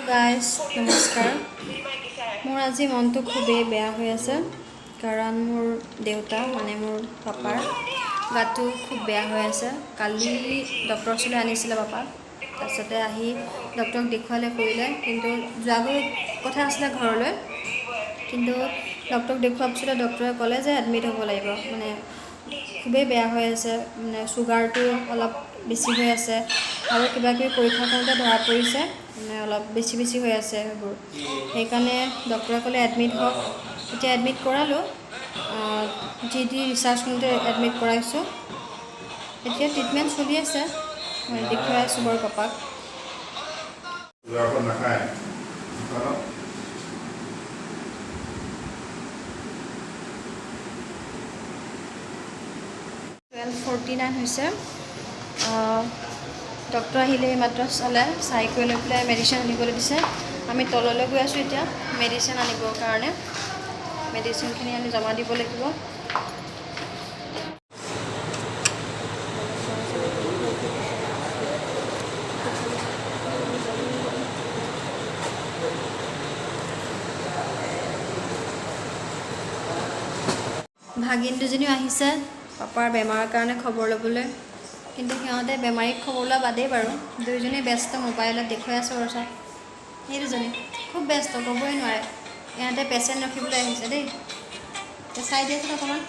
Guys নমস্কাৰ। মোৰ আজি মনটো খুবেই বেয়া হৈ আছে কাৰণ মোৰ দেউতা মানে মোৰ পাপাৰ গাটো খুব বেয়া হৈ আছে। কালি ডক্টৰৰ ওচৰলৈ আনিছিলে পাপাক, তাৰপিছতে আহি ডক্টৰক দেখুৱালে কৰিলে, কিন্তু যোৱাগৈ কথা আছিলে ঘৰলৈ, কিন্তু ডক্টৰক দেখুৱাৰ পিছতে ডক্টৰে ক'লে যে এডমিট হ'ব লাগিব, মানে খুবেই বেয়া হৈ আছে, মানে চুগাৰটো অলপ বেছি হৈ আছে আৰু কিবা কিবি পৰীক্ষা কৰোঁতে ধৰা পৰিছে মানে অলপ বেছি হৈ আছে সেইবোৰ। সেইকাৰণে ডক্টৰে ক'লে এডমিট হওক। এতিয়া এডমিট কৰালোঁ, যি ৰিচাৰ্জ কৰোঁতে এডমিট কৰাইছোঁ। এতিয়া ট্ৰিটমেণ্ট চলি আছে, মই দেখুৱাই আছোঁ বাৰু পাপাক। $12:49 হৈছে। ডক্টৰ আহিলে এইমাত্ৰ চাই কৰি লৈ পেলাই মেডিচিন আনিবলৈ দিছে। আমি তললৈ গৈ আছোঁ এতিয়া মেডিচিন আনিবৰ কাৰণে। মেডিচিনখিনি আমি জমা দিব লাগিব। ভাগিন দুজনীও আহিছে পাপাৰ বেমাৰৰ কাৰণে খবৰ ল'বলৈ, কিন্তু সিহঁতে বেমাৰীক খবৰ লোৱা বাদেই বাৰু, দুয়োজনেই ব্যস্ত মোবাইলত দেখুৱাই আছোঁ আৰু চাওক। সেই দুজনী খুব ব্যস্ত, ক'বই নোৱাৰে। ইহঁতে পেচেণ্ট ৰখিবলৈ আহিছে দেই। চাই দিয়াচোন অকণমান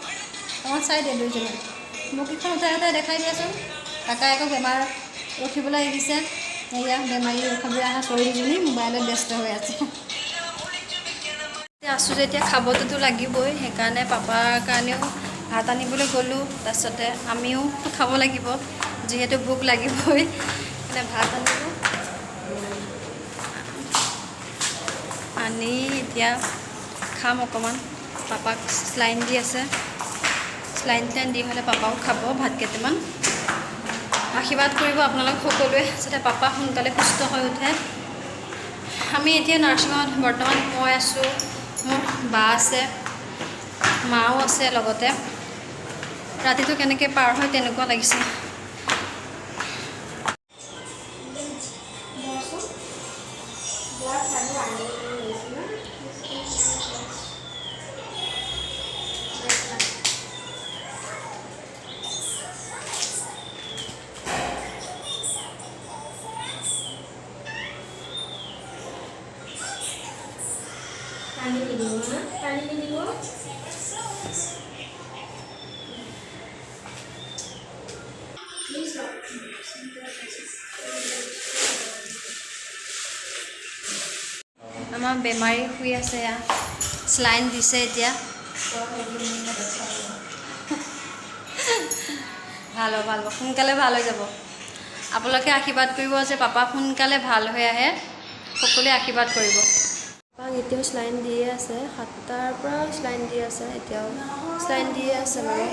চাই দিয়ে দুয়োজনী। মুখকেইখন উঠাই দেখাই দিয়াচোন। কাকাই আকৌ বেমাৰ ৰখিবলৈ আহিছে। সেয়া বেমাৰী ৰখাবলৈ অহা ছোৱালীজনী মোবাইলত ব্যস্ত হৈ আছে। আছোঁ যেতিয়া খাবটোতো লাগিবই, সেইকাৰণে পাপাৰ কাৰণেও ভাত আনিবলৈ গ'লোঁ। তাৰপিছতে আমিও খাব লাগিব, যিহেতু ভোক লাগিবই, মানে ভাত আনিলোঁ। আনি এতিয়া খাম অকণমান। পাপাক স্লাইন দি আছে, স্লাইন দি হ'লে পাপাও খাব ভাত কেইটামান। আশীৰ্বাদ কৰিব আপোনালোক সকলোৱে, যাতে পাপা সোনকালে সুস্থ হৈ উঠে। আমি এতিয়া নাৰ্ছিঙত বৰ্তমান মই আছোঁ, মোৰ বা আছে, মাও আছে লগতে। ৰাতিটো কেনেকৈ পাৰ হয় তেনেকুৱা লাগিছে। আমাৰ বেমাৰী শুই আছে, স্লাইন দিছে এতিয়া। ভাল হ'ব, সোনকালে ভাল হৈ যাব। আপোনালোকে আশীৰ্বাদ কৰিব যে পাপা সোনকালে ভাল হৈ আহে, সকলোৱে আশীৰ্বাদ কৰিব। পাপাক এতিয়াও স্লাইন দিয়ে আছে, 7টাৰ পৰা স্লাইন দি আছে, এতিয়াও স্লাইন দিয়ে আছে বাৰু।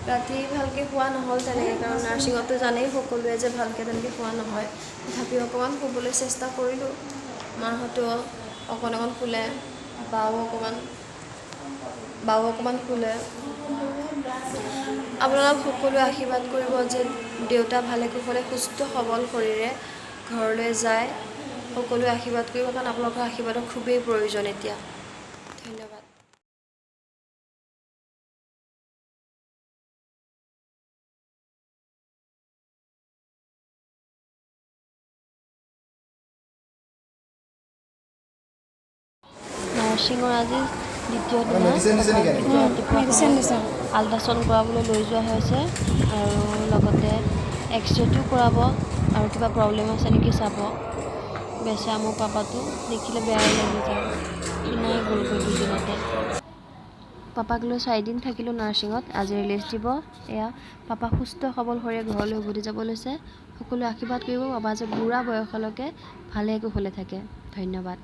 ৰাতি ভালকৈ শোৱা নহ'ল তেনেকৈ, কাৰণ নাৰ্ছিঙতো জানেই সকলোৱে যে ভালকৈ তেনেকৈ শোৱা নহয়। তথাপিও অকণমান শুবলৈ চেষ্টা কৰিলোঁ। মাহঁতেও অকণ শুলে, বাও অকণমান শুলে। আপোনালোক সকলোৱে আশীৰ্বাদ কৰিব যে দেউতা ভালে কুশলে সুস্থ সবল শৰীৰে ঘৰলৈ যায়। সকলোৱে আশীৰ্বাদ কৰিব, কাৰণ আপোনালোকৰ আশীৰ্বাদৰ খুবেই প্ৰয়োজন এতিয়া। ধন্যবাদ। নাৰ্ছিঙৰ আজি দ্বিতীয় দিনা আল্ট্ৰাচাউণ্ড কৰাবলৈ লৈ যোৱা হৈছে, আৰু লগতে এক্সৰেটো কৰাব, আৰু কিবা প্ৰব্লেম আছে নেকি চাব। বেচেৰা মোৰ পাপাটো দেখিলে বেয়াই লাগি যায়, ক্ষীণাই গ'লগৈ দুদিনতে। পাপাক লৈ 4 দিন থাকিলোঁ নাৰ্ছিঙত, আজি ৰিলিজ দিব। এয়া পাপা সুস্থ সবল শৰীৰে ঘৰলৈ উভতি যাব লৈছে। সকলোৱে আশীৰ্বাদ কৰিব পাপা যে বুঢ়া বয়সলৈকে ভালে কুশলে থাকে। ধন্যবাদ।